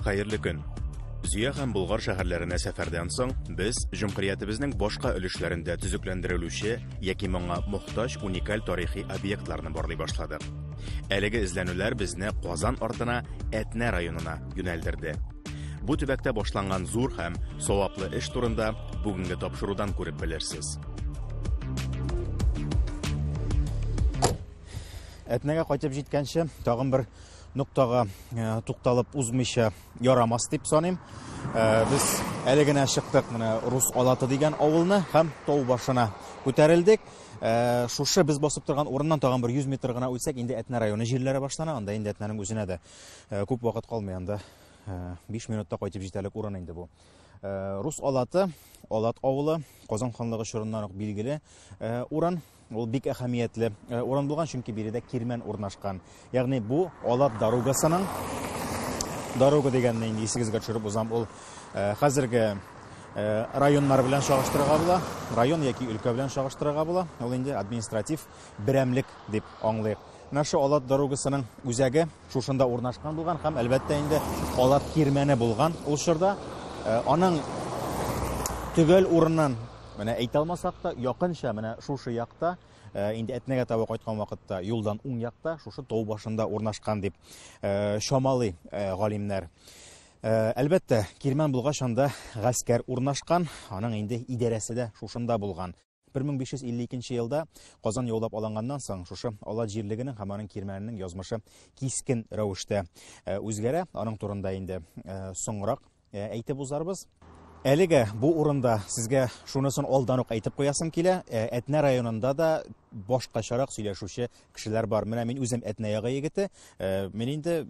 Хәерле көн. Зөя һәм Болгар шәһәрләренә сәфәрдән соң без җөмһүриятебезнең башка өлешләрендә төзекләндерелүче яки моңа мохтаҗ уникаль тарихи объектларны барлый башладык. Әлеге эзләнүләр безне Казан артына Әтнә районына юнәлдерде. Бу төбәктә башланган зур һәм саваплы эш турында бүгенге тапшырудан күреп белерсез. Әтнәгә кайтып җиткәнче тагын бер нуктага тукталып узмыйча ярамас дип саныйм. Без әле генә чыктык менә Рус Алаты дигән авылны һәм тау башына күтәрелдек. Шушы без басып торган урыннан тагын бер 100 метр гына үтсәк, инде Әтнә районы җирләре башлана. Анда инде Әтнәнең үзенә дә күп вакыт калмый, анда 5 минутта кайтып җитәрлек урын инде бу. Рус Алаты, Алат авылы, Казан ханлыгы чорыннан ук билгеле урын. Ул бик әһәмиятле урын булган, чөнки биредә кирмән урнашкан. Ягъни бу Алат дорогасының дорога дигәнне инде исегезгә төшереп узам. Ул хәзерге районнар белән чагыштырырга була, район яки өлкә белән чагыштырырга була. Ул инде административ берәмлек дип аңлыйк. Нашы Алат дорогасының үзәге шушында урнашкан булган һәм әлбәттә инде Алат кирмәне булган. Ул чорда аның төгәл урыннан менә әйтә алмасак та, якынча менә шушы якта, инде Әтнәгә таба кайткан вакытта юлдан уң якта, шушы тау башында урнашкан дип шамалый галимнәр. Әлбәттә, кирмән булгач анда гаскәр урнашкан, аның инде идарәсе дә шушында булган. 1552 елда Казан яулап алынганнан соң шушы Алат җирлегенең һәм аның кирмәненең язмышы кискен рәвештә үзгәрә. Аның турында инде соңрак әйтеп узарбыз. Әлегә бу урында сезгә шунысын алдан ук әйтеп куясым килә. Әтнә районында да башкачарак сөйләшүче кешеләр бар. Менә мин үзем Әтнә ягы егете. Мин инде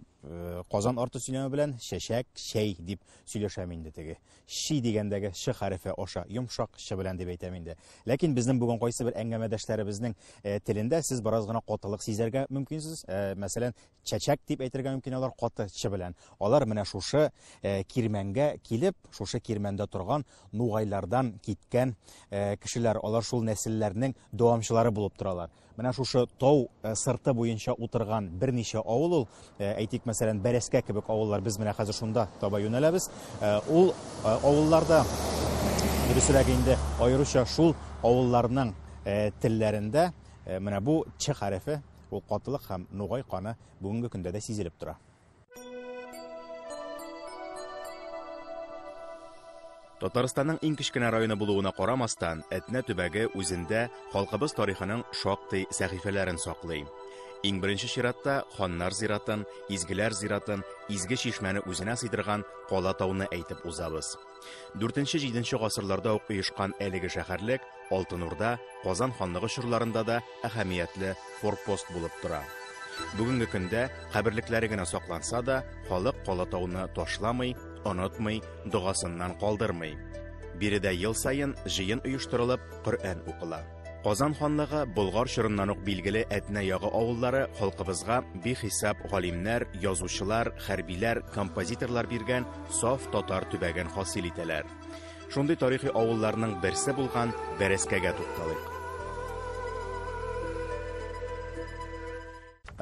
Казан арты сөйләме белән чәчәк, чәй дип сөйләшәм инде теге. Ши дигәндәге ш хәрефе аша, йомшак ш белән дип әйтәм инде. Ләкин безнең бүген кайсы бер әңгәмәдәшләребезнең телендә сез бераз гына катылык сизәргә мөмкинсез. Мәсәлән, чәчәк дип әйтергә мөмкин, алар каты ш белән. Алар менә шушы кирмәнгә килеп, шушы кирмәндә торган нугайлардан киткән кешеләр, алар шул нәселләрнең дәвамчылары булып торалар. Менә шушы тау сырты буенча утырган берничә авыл ул, әйтик, мәсәлән, Бәрәскә кебек авыллар, без менә хәзер шунда таба юнәләбез. Ул авылларда дөресрәк инде аеруча шул авылларның телләрендә менә бу ч хәрефе, ул катылык һәм нугай каны бүгенге көндә дә сизелеп тора. Татарстанның иң кечкенә районы булуына карамастан, Әтнә төбәге үзендә халкыбыз тарихының шактый сәхифәләрен саклый. Иң беренче чиратта ханнар зиратын, изгеләр зиратын, изге чишмәне үзенә сыйдырган Кала тауны әйтеп узабыз. 4-7 гасырларда ук оешкан әлеге шәһәрлек Алтын Урда, Казан ханлыгы чорларында да әһәмиятле форпост булып тора. Бүгенге көндә каберлекләре генә сакланса да, халык Кала тауны ташламый, онытмый, дугасыннан калдырмый. Биредә ел сайын җыен оештырылып, Коръән укыла. Казан ханлыгы Болгар чорыннан ук билгеле Әтнә ягы авыллары халкыбызга бихисап галимнәр, язучылар, хәрбиләр, композиторлар биргән саф татар төбәген хасил итәләр. Шундый тарихи авылларның берсе булган Бәрәскәгә тукталыйк.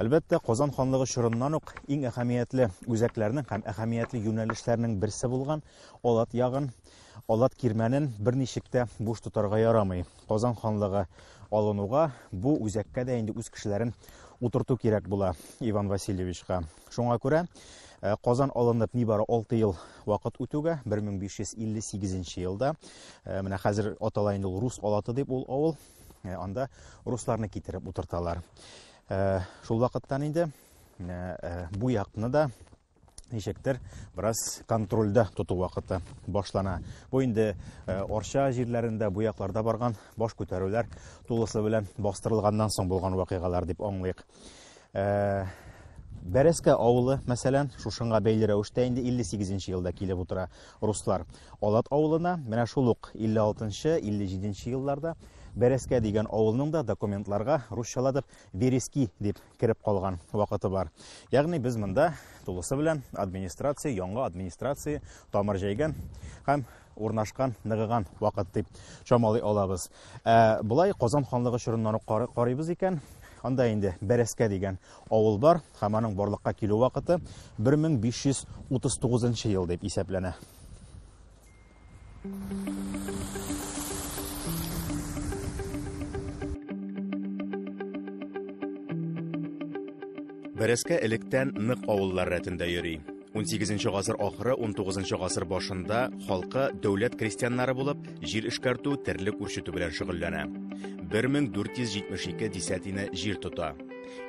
Әлбәттә, Казан ханлыгы чорыннан ук иң әһәмиятле үзәкләрнең һәм әһәмиятле юнәлешләрнең берсе булган Алат ягын, Алат кирмәнен берничек тә буш тотарга ярамый. Казан ханлыгы алынуга бу үзәккә дә инде үз кешеләрен утырту кирәк була Иван Васильевичка. Шуңа күрә Казан алынып нибары 6 ел вакыт үтүгә, 1558 елда, менә хәзер атала инде Рус Алаты дип ул авыл, анда русларны китереп утырталар. Шул вакыттан инде бу якны да ничектер бераз контрольдә тоту вакыты башлана. Бу инде Орча җирләрендә, бу якларда барган баш күтәрүләр тулысы белән бастырылганнан соң булган вакыйгалар дип аңлыйк. Бәрәскә авылы, мәсәлән, шушыңга бәйле рәвештә инде 58 елда килеп утыра руслар. Алат авылына менә шул ук 56-57 елларда Бәрәскә дигән авылның да документларга русчаладып Верески дип кирип калган вакыты бар. Ягъни без монда тулысы белән администрация, яңа администрация тамыр җәйгән һәм урнашкан, ныгыган вакыт дип шамалый алабыз. Булай Казан ханлыгы чорыннан карыйбыз икән, анда инде Бәрәскә дигән авыл бар, һәм аның барлыкка килү вакыты 1539 ел дип исәпләнә. Бәрәскә электән нык авыллар рәтендә йөри. 18 гасыр ахыры, 19 гасыр башында халкы дәүләт крестьяннары булып, җир эшкәртү, терлек үрчетү белән шөгыльләнә. 1472 десятина җир тота.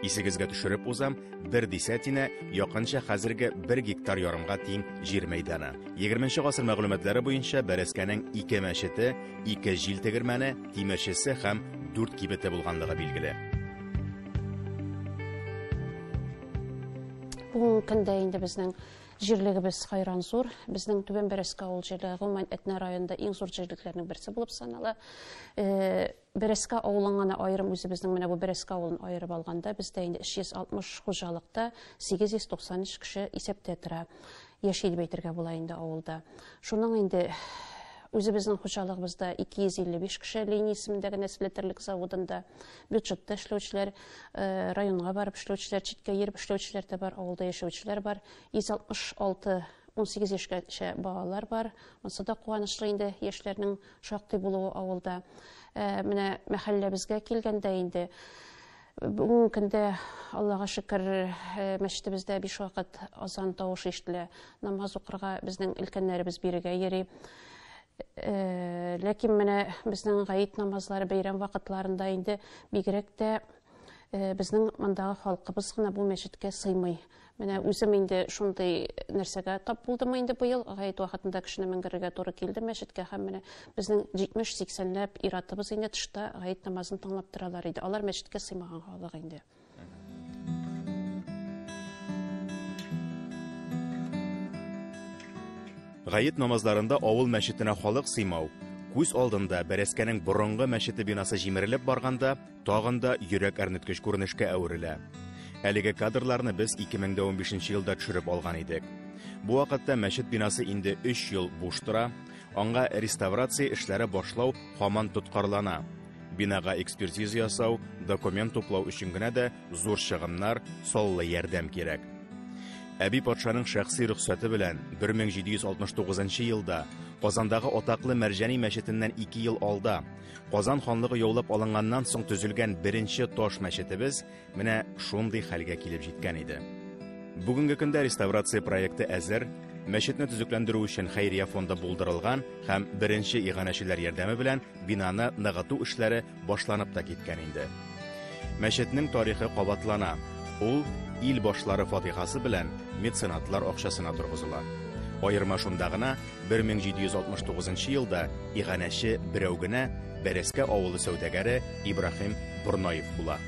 Исегезгә төшереп узам, 1 десятина якынча хәзерге 1 гектар ярымга тиң җир мәйданы. 20 гасыр мәгълүматлары буенча Бәрәскәнең 2 мәчете, 2 җил тегермәне, тимерчесе һәм 4 кибете булганлыгы билгеле. Бүгінгі көндә инде безнең җирлегебез хайран зур. Безнең Түбән Бәрәскә авыл җирлеге гомумән Әтнә районында иң зур җирлекләрнең берсе булып санала. Бәрәскә авылын гына аерым үзебезнең менә бу Бәрәскә авылын аерып алганда, бездә инде 360 хуҗалыкта 893 кеше исәптә тора. Яши дип әйтергә була инде авылда. Шуның инде үзебезнең хуҗалыгыбызда 255 кеше линия исемендәге нәселтерлек заводында бюджетта эшләүчеләр, районга барып эшләүчеләр, читкә йөреп эшләүчеләр дә бар, авылда яшәүчеләр бар. 166 18 яшькәчә балалар бар. Монсы да куанычлы инде яшьләрнең шактый булуы авылда. Менә мәхәлләбезгә килгәндә инде бүгенге көндә Аллага шөкер, мәчетебездә 5 вакыт азан тавышы ишетелә. Намаз укырга безнең өлкәннәребез бирегә йөри. Ләкин менә безнең гаит намазлары бәйрәм вакытларында инде бигрәк тә безнең мондагы халкыбыз гына бу мәчеткә сыймый. Менә үзем инде шундый нәрсәгә тап булдым инде быел, гаит вакытында кешене меңгәргә туры килде мәчеткә, һәм менә безнең 70-80ләп иратыбыз инде тышта гаит намазын тыңлап торалар иде. Алар мәчеткә сыймаган халык инде. Гаит намазларында авыл мәчетенә халык сыймау, күз алдында Бәрәскәнең борынгы мәчете бинасы җимерелеп барганда, тагын да йөрәк әрнеткеч күренешкә әверелә. Әлеге кадрларны без 2015 елда төшереп алган идек. Бу вакытта мәчет бинасы инде 3 ел буш тора, аңа реставрация эшләре башлау һаман тоткарлана. Бинага экспертиза ясау, документ туплау өчен генә дә зур чыгымнар, саллы ярдәм кирәк. Әби патшаның шәхси рөхсәте белән 1769 елда Казандагы атаклы Мәрҗани мәчетеннән 2 ел алда Казан ханлыгы яулап алынганнан соң төзелгән беренче таш мәчетебез менә шундый хәлгә килеп җиткән иде. Бүгенге көндә реставрация проекты әзер, мәчетне төзекләндерү өчен хәйрия фонды булдырылган һәм беренче иганәчеләр ярдәме белән бинаны ныгыту эшләре башланып та киткән инде. Мәчетнең тарихы кабатлана. Ул ил башлары фатихасы белән меценатлар акчасына торгызыла. Аерма шунда гына 1769 елда иганәче берәү генә Бәрәскә авылы сәүдәгәре Ибрахим Борнаев була.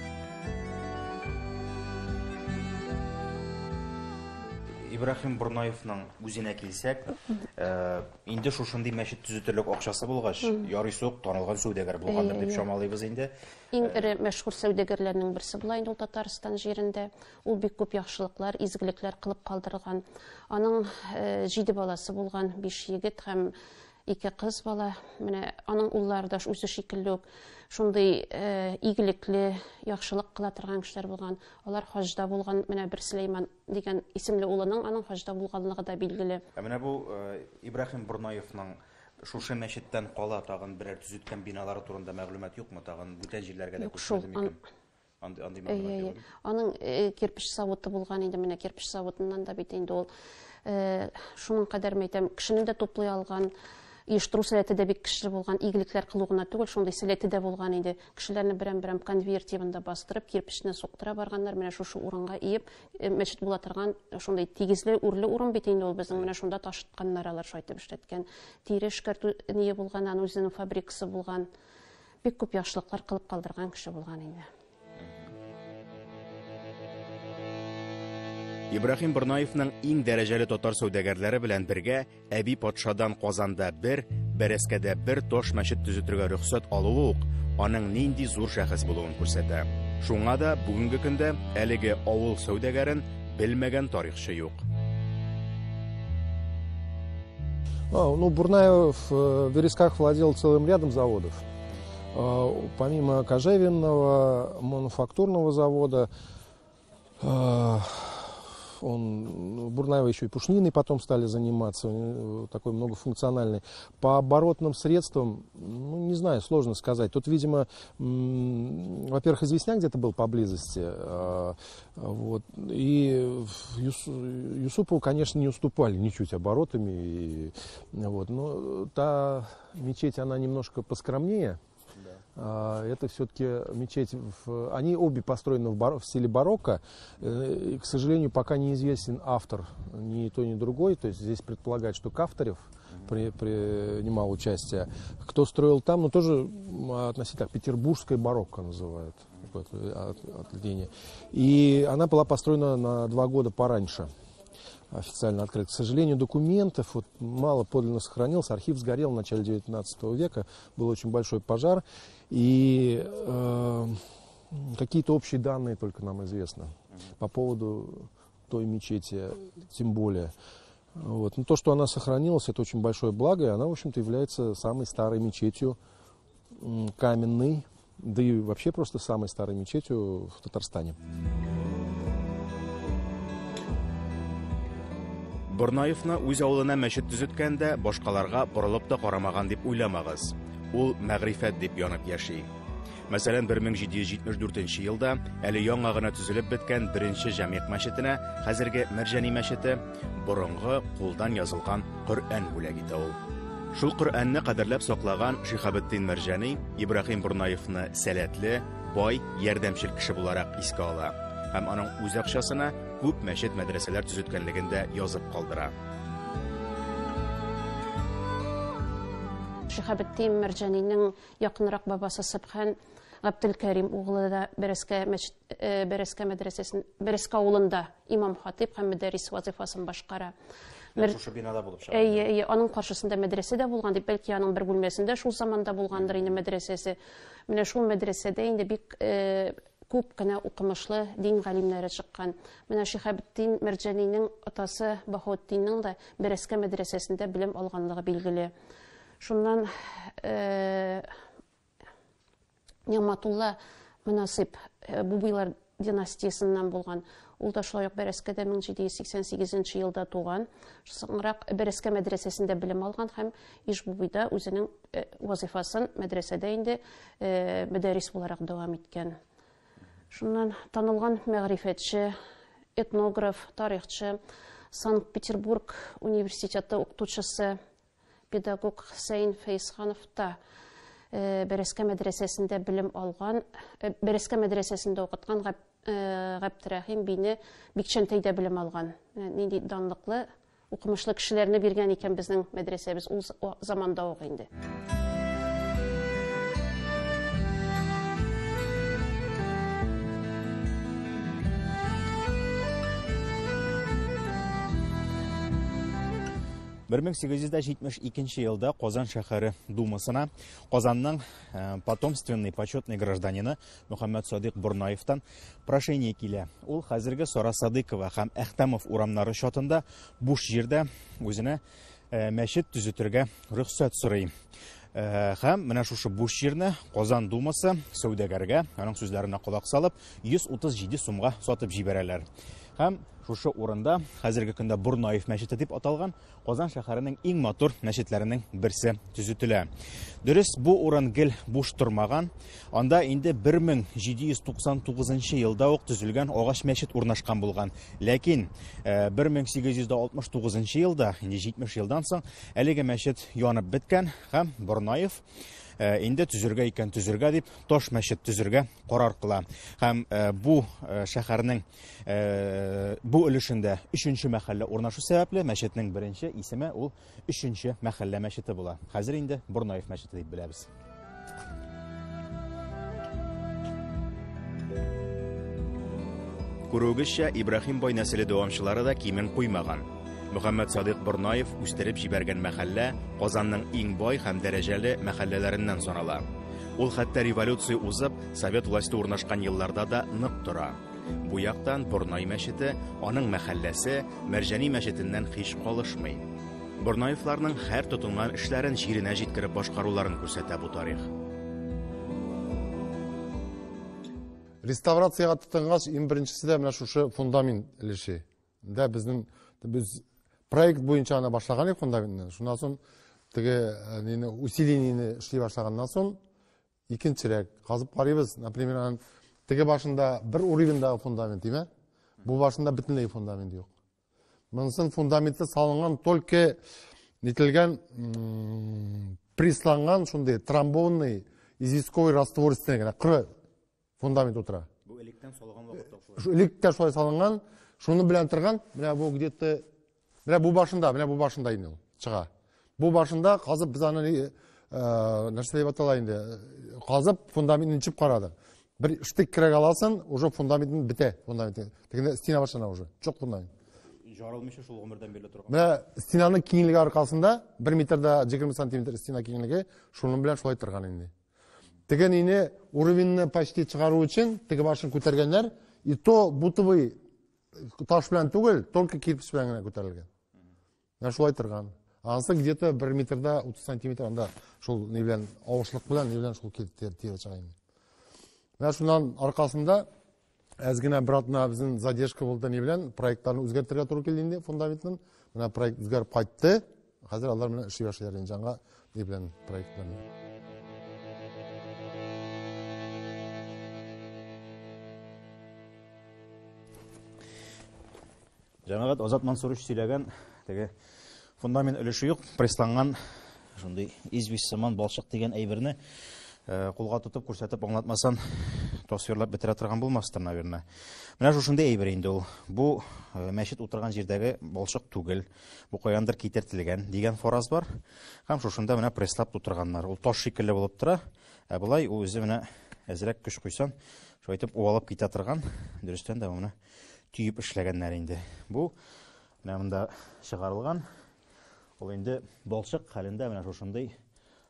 Ибрахим Борнаевның үзенә килсәк, инде шушындый мәчет төзетерлек акчасы булгач, ярый сук танылган сәүдәгәр булгандыр дип чамалыйбыз инде. Иң ире мәшһүр сәүдәгәрләрнең берсе була инде Татарстан җирендә. Ул бик күп яхшылыклар, изгелекләр кылып калдырган. Аның 7 баласы булган, 5 егет һәм 2 кыз бала. Менә аның уллары да үзе шикелле үк шундый игелекле, яхшылык кыла торган кешеләр булган. Алар хаҗда булган, менә бер Сөләйман дигән исемле улының аның хаҗда булганлыгы да билгеле. Менә бу Ибрахим Борнаевның шушы мәчеттән кала тагын берәр төзеткән биналары турында мәгълүмат юкмы? Тагын бүтән җирләргә дә күчмәде микән? Андый мәгълүмат юк. Аның кирпич заводы булган инде, менә кирпич заводыннан да бит инде ул шуның кадәр мәйтәм, кешенең дә туплый алган, оештыру сәләте дә бик көчле булган, игелекләр кылугына түгел, шундый сәләте дә булган инде. Кешеләрне берәм-берәм конвейер тибында бастырып, кирпичне суктыра барганнар, менә шушы урынга иеп, мәчет була торган, шундый тигезле, үрле урын бит инде ул безнең, менә шунда ташытканнар алар шайтып эшләткән. Тире эшкәртү ние булган, аның үзенең фабрикасы булган. Бик күп яхшылыклар кылып калдырган кеше булган инде. Ибрахим Борнаевның иң дәрәҗәле татар сәүдәгәрләре белән бергә Әби патшадан Казанда 1, Бәрәскәдә 1 таш мәчет төзетергә рөхсәт алуы ук аның нинди зур шәхес булуын күрсәтә. Шуңа да бүгенге көндә әлеге авыл сәүдәгәрен белмәгән тарихчы юк. Бурнаев в Вересках владел целым рядом заводов. Помимо кожевенного мануфактурного завода, Бурнаева еще и пушниной потом стали заниматься, такой многофункциональный. По оборотным средствам, не знаю, сложно сказать. Тут, видимо, во-первых, известняк где-то был поблизости. Вот. И Юсупову, конечно, не уступали ничуть оборотами. Вот. Но та мечеть, она немножко поскромнее. Это все-таки мечеть, они обе построены в стиле барокко. И, к сожалению, пока неизвестен автор ни то, ни другой. То есть здесь предполагают, что Кавторев принимал участие. Кто строил там, но тоже относительно петербургское барокко называют. Отделение. И она была построена на 2 года пораньше. Официально открыт. К сожалению, документов мало подлинно сохранилось. Архив сгорел в начале 19 века. Был очень большой пожар. И какие-то общие данные только нам известны по поводу той мечети, тем более. Вот. Но то, что она сохранилась, это очень большое благо. И она, в общем-то, является самой старой мечетью каменной, да и вообще просто самой старой мечетью в Татарстане. Бурнаевны үз авылына мәчет төзеткәндә башкаларга борылып та карамаган дип уйламагыз. Ул мәгърифәт дип янып яши. Мәсәлән, 1774 елда әле яңа гына төзелеп беткән беренче җәмигъ мәчетенә хәзерге Мәрҗани мәчете борынгы кулдан язылган Коръән бүләк итә ул. Шул Коръәнне кадерләп саклаган Шихабетдин Мәрҗани Ибраһим Бурнаевны сәләтле, бай, ярдәмчел кеше буларак искә ала. Һәм аның үз акчасына күп мәчет мәдрәсәләр төзеткәнлеген дә язып калдыра. Шихабетдин Мәрҗанинең якынрак бабасы Сыбхан Габделкәрим углы да Бәрәскә мәдрәсәсен, Бәрәскә авылында имам хатип һәм мөдәррис вазифасын башкара. Шушы бинада булып чыга. Аның каршысында мәдрәсә дә булган дип, бәлки аның бер бүлмәсендә шул заманда булгандыр инде мәдрәсәсе. Менә шул мәдрәсәдә инде бик күп кенә укымышлы дин галимнәре чыккан. Менә Шихабетдин Мәрҗанинең атасы Баһаутдинның да Бәрәскә мәдрәсәсендә белем алганлыгы билгеле. Шуннан Нигъмәтулла Мөнасип Бубыйлар династиясыннан булган. Ул да шулай ук Бәрәскәдә 1788 елда туган. Соңрак Бәрәскә мәдрәсәсендә белем алган һәм Ишбубыйда үзенең вазифасын мәдрәсәдә инде мөдәррис буларак дәвам иткән. Шуннан танылган мәгърифәтче, этнограф, тарихчы, Санкт-Петербург университеты укытучысы, педагог Хусейн Фәйсханов та Бәрәскә мәдрәсәсендә белем алган, Бәрәскә мәдрәсәсендә укыткан Габдрәхим бине Бикчәнтәйдә белем алган. Нинди данлыклы, укымышлы кешеләрне биргән икән безнең мәдрәсәбез ул заманда ук инде. Бер 1872 елда Казан шәһәре думасына Казанның потомственный почетный гражданины Мөхәммәд Садыйк Бурнаевтан прошение килә. Ул хәзерге Сара Садыкова һәм Әхтәмов урамнары шатында буш җирдә үзенә мәчет төзетергә рөхсәт сорый. Һәм менә шушы буш җирне Казан думасы сәүдәгәргә, аның сүзләренә кулак салып, 137 сумга сатып җибәрәләр. Һәм шушы урында хәзерге көндә Бурнаев мәчете дип аталган Казан шәһәренең иң матур мәчетләренең берсе төзетелә. Дөрес, бу урын гел буш тормаган. Анда инде 1799 елда ук төзелгән агач мәчет урнашкан булган. Ләкин 1869 елда, инде 70 елдан соң, әлеге мәчет янып беткән һәм Бурнаев инде төзергә икән төзергә дип таш мәчет төзергә карар кыла. Һәм бу шәһәрнең бу өлешендә 3нче мәхәллә урнашу сәбәпле мәчетнең беренче исеме ул 3нче мәхәллә мәчете була. Хәзер инде Бурнаев мәчете дип беләбез. Күрүгезчә, Ибраһим бай нәселе дәвамчылары да кимен куймаган. Мөхәммәд Садыйк Бурнаев үстереп җибәргән мәхәллә Казанның иң бай һәм дәрәҗәле мәхәлләләреннән санала. Ул хәтта революция узып, совет власте урнашкан елларда да нык тора. Бу яктан Бурнай мәчете, аның мәхәлләсе Мәрҗани мәчетеннән һич калышмый. Бурнаевларның һәр тотынган эшләрен җиренә җиткереп башкаруларын күрсәтә бу тарих. реставрацияға тұтынғаш ең біріншісі де мына шушы фундамент іліші. Біз проект бойынша ана башлаған ек фундаменттен. Шунан соң теге усилениені ішлей башлағаннан соң екіншірек қазып қарайбыз. Например, теге башында бір уровендағы фундамент дейме. Бұл башында бүтінлей фундамент жоқ. Мұнысын фундаменті салынған только нетілген присланған шундай тромбонный известковый раствор істеген қыры фундамент отыра. Бұл электен солған вақытта. Электен солай салынған, шуны білен тұрған, мына бұл где-то бұл башында ине шыға. Бұл башында қазып біз аны нәрселей баталайынды. Қазып фундаментін чіп қарады. Бір штик кірек аласын, уже фундаментін біте. Тегінде стена башына уже, жоқ фундамент. Жарылмышы шул ғымырдан белі тұрған. Мына стенаның кеңілігі арқасында 1 метрда 20 сантиметр стена кеңілігі шуның білен шулай тұрған енді. Tegen ini уровеньні почти шығару үшін теге башын көтергенler, и то бутовый таш білен түгел, только кирпич білен генә көтерілген. Шулай тұрған. Анысы где-то 1 метрда 30 сантиметр анда шул не білен ауышлық білен не білен шул тері шығайын. Шунан арқасында әзгіне біратына біздің задержка болды не білен проекттарын өзгертерге тұру келдейінде фундаментін. Мына проект өзгеріп қайтты. Қазір алар мына іші башыларын жаңға не білен проекттарын. Жаңағат Озат Мансурович сөйлеген теге фундамент өліші жоқ, прессланған шундай известсаман балшық деген әйбірні қолға тұтып көрсетіп аңлатмасан тосферлап бітіре тұрған болмастыр, наверное. Мына шушындай әйбір енді ол. Бұл мәшет отырған жердегі балшық түгел, бұл қояндыр кетертілген деген фораз бар. Қам шушында мына пресслап тұтырғанлар. Ол таш шекілі болып тұра, бұлай ол өзі мына әзірек күш қойсан, шойтып оғалап кете тұрған, дүрістен де мұны түйіп ішләгәннәр инде. Бұл мында шығарылған. Ол енді балшық хәлендә менә шушындай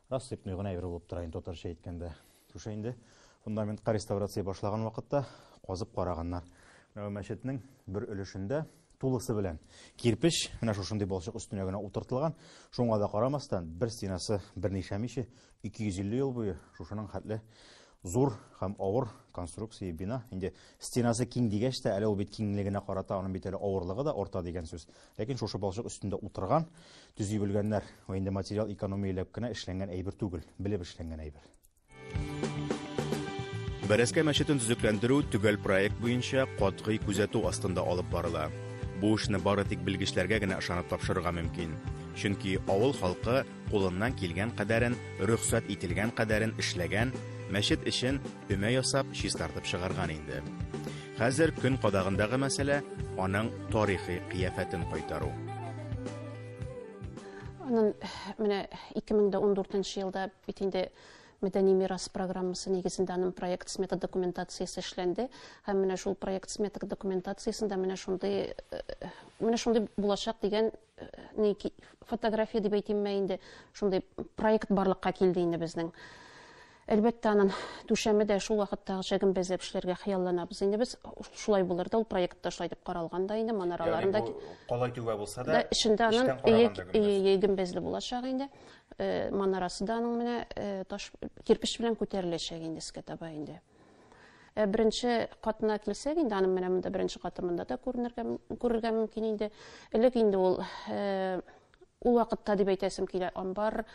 рассыпный гына әйбер булып тора инде татарча әйткәндә. Шуша инде фундаментка реставрация башлаган вакытта казып караганнар. Менә мәчетнең бер өлешендә тулысы белән кирпич менә шушындай балшык өстенә генә утыртылган. Шуңа да карамастан бер стенасы берничә мише 250 ел буе шушының хәтле зур һәм авыр конструкция бина. Инде стенасы киң дигәч тә әле ул бит киңлегенә карата аның бит әле авырлыгы да орта дигән сүз. Ләкин шушы балшык өстендә утырган, төзи белгәннәр, ва инде материал экономияләп кенә эшләнгән әйбер түгел, белеп эшләнгән әйбер. Бәрәскә мәчетен төзекләндерү төгәл проект буенча катгый күзәтү астында алып барыла. Бу эшне бары тик белгечләргә генә ышанып тапшырырга мөмкин. Чөнки авыл халкы кулыннан килгән кадәрен, рөхсәт ителгән кадәрен эшләгән, мәчет өчен өмә ясап, чистартып чыгарган инде. Хәзер көн кадагындагы мәсьәлә аның тарихи кыяфәтен кайтару. Аның менә 2014 елда бит инде Мәдәни мирас программасы негезендә аның проект смета документациясы эшләнде. Һәм менә шул проект смета документациясында менә шундый булачак дигән фотография дип әйтимме инде, шундый проект барлыкка килде инде безнең. Әлбәттә, аның түшәмәдә шул вакытта җәгем бәзәп эшләргә хыялланабыз. Инде без шулай булыр да, ул проектта шулай дип каралган да инде, манараларында Калай түгә булса да, эчендә аның җәгем бәзле булачак инде. Манарасы да аның менә таш кирпич белән күтәреләчәк инде искә таба инде. Беренче катына килсәк инде, аның менә монда беренче катымында да күрергә мөмкин инде. Элек инде ул вакытта дип әйтәсем килә, амбар,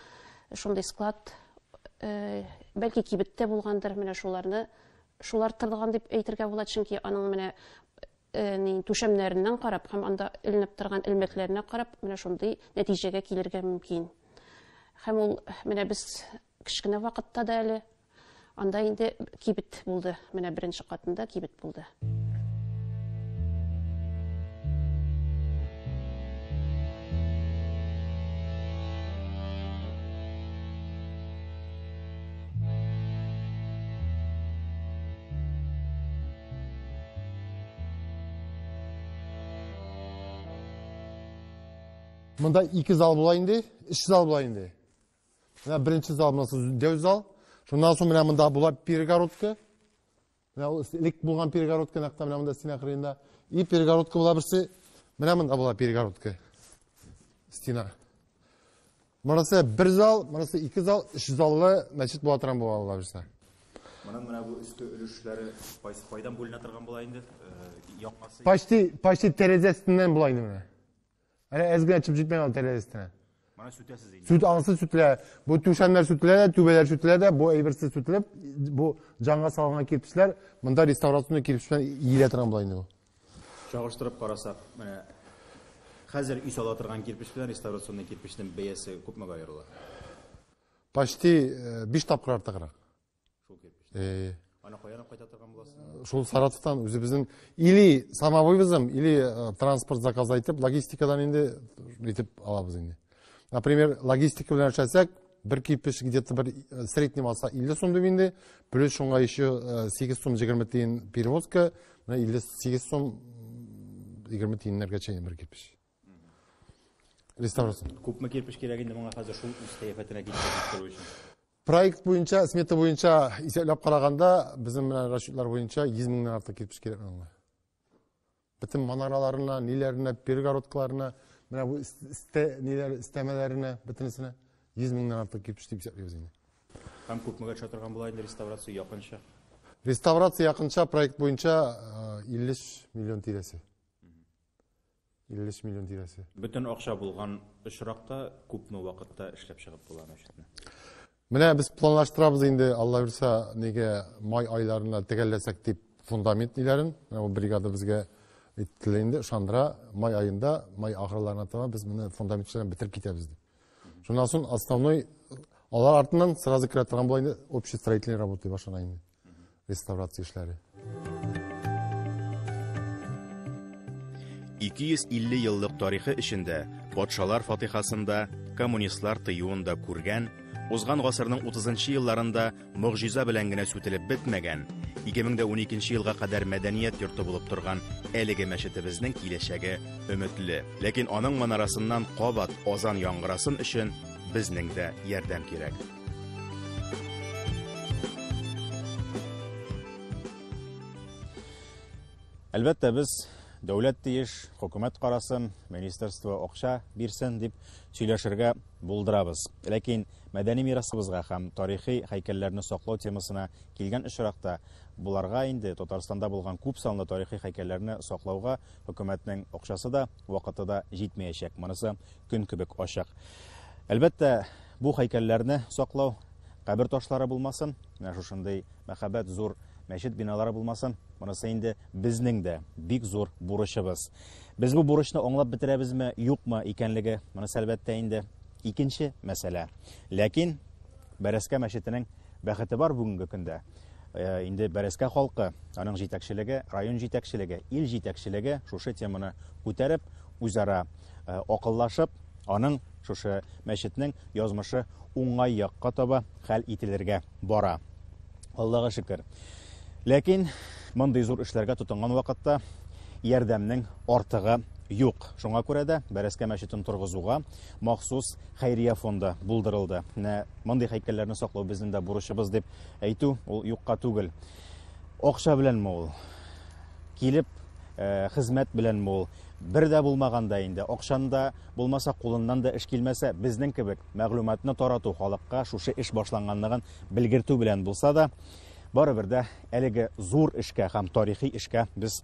шундый склад бәлки кибеттә булгандыр, менә шулар тырылган дип әйтергә була, чөнки аның менә түшәмнәреннән карап һәм анда эленеп торган элмәкләренә карап, менә шундый нәтиҗәгә килергә мөмкин. Һәм ул менә без кичкенә вакытта да әле анда инде кибет булды, менә беренче катында кибет булды. Мында 2 зал була инде, 3 зал була инде. Менә беренче зал монысы дәү зал. Шуннан соң менә монда була перегородка. Менә элек булган перегородка нәкъ менә монда стена кырыенда. И перегородка була берсе, менә монда була перегородка. Стена. Монысы 1 зал, монысы 2 зал, 3 заллы мәчет була торган була берсе. Менә бу өске өлешләре пайдан бүленә торган була инде. Яқмасы. Почти терезесинен була инде менә. Әнә әзгә чып җитмәгән ал терезесенә. Менә сүтәсез инде. Süt ansı sütle, bu tuşanlar sütle, tübeler sütle de, bu eyversiz sütle, bu canğa salgına kirpişler, bunda restorasyonda kirpişler iyi tıran bulaydı bu. Чагыштырып карасак, менә хәзер үй сала торган кирпич белән реставрационный кирпичнең бәясе күпмегә аерыла? Почти 5 тапкыр артыграк. Шул кирпич. Аны каян кайта торган буласыз? Шул Саратовтан үзе безнең или самовывозом, или транспорт заказ айтып, логистикадан инде итеп алабыз инде. Например, логистика белән эшләсәк, bir кирпич где-то bir среднем алса 50 сум дип инде, плюс шуңа еще 8 сум 20 тиен перевозка, 58 сум 20 тиеннәргә чейин bir кирпич. Реставрация. Күпме кирпич кирәк инде моңа хәзер шул үстәяфәтенә китерү өчен? Проект буенча, смета буенча исәпләп караганда, безнең белән расчетлар буенча 100 меңнән артык кирпич кирәк моңа. Бөтен манараларына, ниләренә, перегородкаларына, менә бу истәмәләренә, бөтенесенә 100 меңнән артык кирпич дип исәпләйбез инде. Һәм күпмегә төшә торган була инде реставрация якынча? Реставрация якынча проект буенча 50 миллион тирәсе. 50 миллион тирәсе. Бөтен акча булган очракта күпме вакытта эшләп чыгып була мәчетне? Менә без планлаштырабыз инде, Алла бирсә, нигә май айларына төгәлләсәк дип фундамент ниләрен, менә бу бригада безгә әйтелгәнде, шандыра май айында, май ахырларына таба без моны фундаментчыларын бетереп китәбез дип. Шуннан соң основной алар артыннан сразу керә торган була инде общестроительные работы башлана инде. Реставрация эшләре. 250 еллык тарихы эчендә патшалар фатихасында, коммунистлар тыюында күргән, узган гасырның 30-нчы елларында мөгъҗиза белән генә сүтелеп бетмәгән, 2012 елга кадәр мәдәният йорты булып торган әлеге мәчетебезнең киләчәге өметле. Ләкин аның манарасыннан кабат азан яңгырасын өчен безнең дә ярдәм кирәк. Әлбәттә без дәүләт тиеш, хөкүмәт карасын, министерство акча бирсен дип сөйләшергә булдырабыз. Ләкин мәдәни мирасыбызга һәм тарихи һәйкәлләрне саклау темасына килгән очракта буларга инде Татарстанда булган күп санлы тарихи һәйкәлләрне саклауга хөкүмәтнең акчасы да, вакыты да җитмәячәк. Монысы көн кебек ачык. Әлбәттә, бу һәйкәлләрне саклау кабер ташлары булмасын, менә шушындый мәхәббәт зур мәчет биналары булмасын, монысы инде безнең дә бик зур бурычыбыз. Без бу бурычны аңлап бетерәбезме, юкмы икәнлеге, монысы әлбәттә инде икенче мәсьәлә. Ләкин Бәрәскә мәчетенең бәхете бар бүгенге көндә. Инде Бәрәскә халкы, аның җитәкчелеге, район җитәкчелеге, ил җитәкчелеге шушы теманы күтәреп, үзара акыллашып, аның шушы мәчетнең язмышы уңай якка таба хәл ителергә бара. Аллага шөкер. Ләкин мондый зур эшләргә тотынган вакытта ярдәмнең артыгы юк. Шуңа күрә дә Бәрәскә мәчетен торгызуга махсус хәйрия фонды булдырылды. Мондый һәйкәлләрне саклау безнең дә бурычыбыз дип әйтү ул юкка түгел. Акча беләнме ул? Килеп хезмәт беләнме ул? Бер дә булмаганда инде акчанда булмаса кулыннан да эш килмәсә, безнең кебек мәгълүматны тарату халыкка шушы эш башланганлыгын белгертү белән булса да, барыбер дә әлеге зур эшкә һәм тарихи эшкә без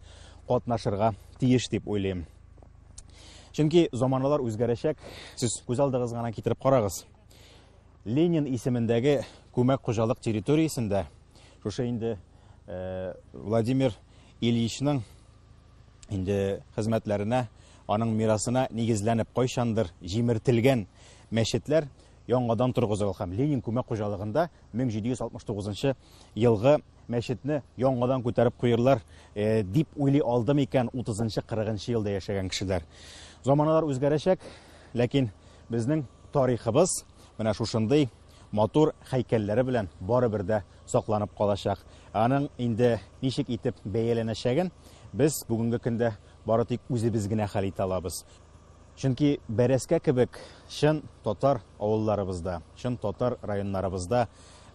катнашырга тиеш дип уйлыйм. Чөнки заманалар үзгәрәчәк, сез күз алдыгызга гына китереп карагыз. Ленин исемендәге күмәк хуҗалык территориясендә шушы инде Владимир Ильичның инде хезмәтләренә, аның мирасына нигезләнеп кайчандыр җимертелгән мәчетләр яңадан торгызылган һәм Ленин күмәк хуҗалыгында 1769 елгы мәчетне яңадан күтәреп куярлар дип уйлый алдым икән 30-40 елда яшәгән кешеләр. Заманалар үзгәрәчәк, ләкин безнең тарихыбыз менә шушындый матур һәйкәлләре белән барыбер дә сакланып калачак. Аның инде ничек итеп бәяләнәчәген без бүгенге көндә бары тик үзебез генә хәл итә алабыз. Чөнки Бәрәскә кебек чын татар авылларыбызда, чын татар районнарыбызда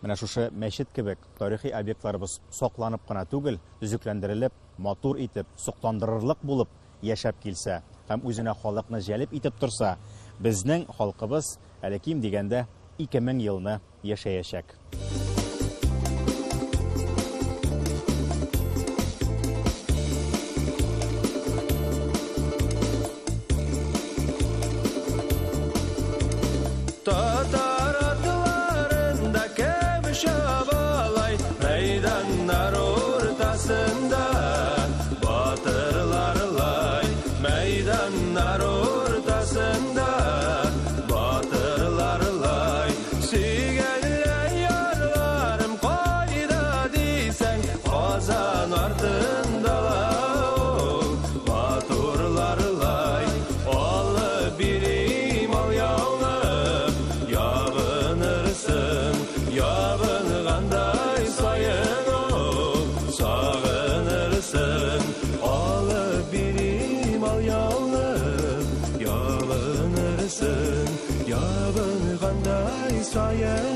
менә шушы мәчет кебек тарихи объектларыбыз сакланып кына түгел, төзекләндерелеп, матур итеп, сокландырырлык булып яшәп килсә һәм үзенә халыкны җәлеп итеп торса, безнең халкыбыз әле ким дигәндә 2000 елны яшәячәк. сайын